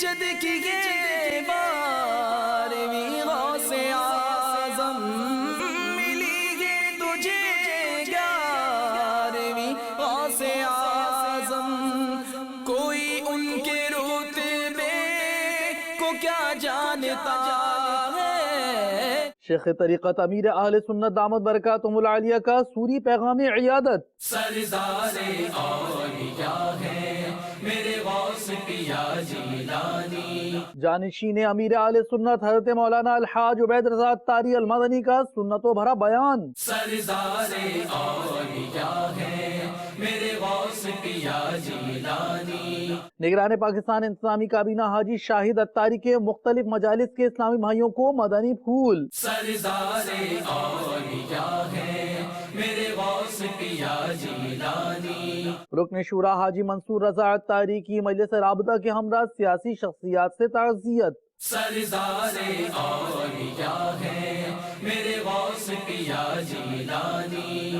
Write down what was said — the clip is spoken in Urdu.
جد کی یہ بارہویں غوث اعظم ملی ہے تجھے گیارہویں غوث اعظم، کوئی ان کے رتبے کو کیا جانتا ہے۔ شیخ طریقت امیر اہل سنت دامت برکاتہم العالیہ کا سوری پیغام عیادت۔ سردار اولیاء ہے میرے غوث پیا جیلانی، جانشین امیر اہل سنت حضرت مولانا الحاج عبید رضا اتاری المدنی کا سنتوں بھرا بیان۔ سردار اولیاء ہے میرے غوث پیا جیلانی، نگران پاکستان انتظامی کابینہ حاجی شاہد اتاری کے مختلف مجالس کے اسلامی بھائیوں کو مدنی پھول۔ سردار اولیاء ہے میرے غوث پیا جیلانی، رکن شورا حاجی منصور رضا اتاری کی مجلس رابطہ کے ہمراہ سیاسی شخصیات سے تعزیت۔ سردار اولیاء ہے میرے غوث پیا جیلانی،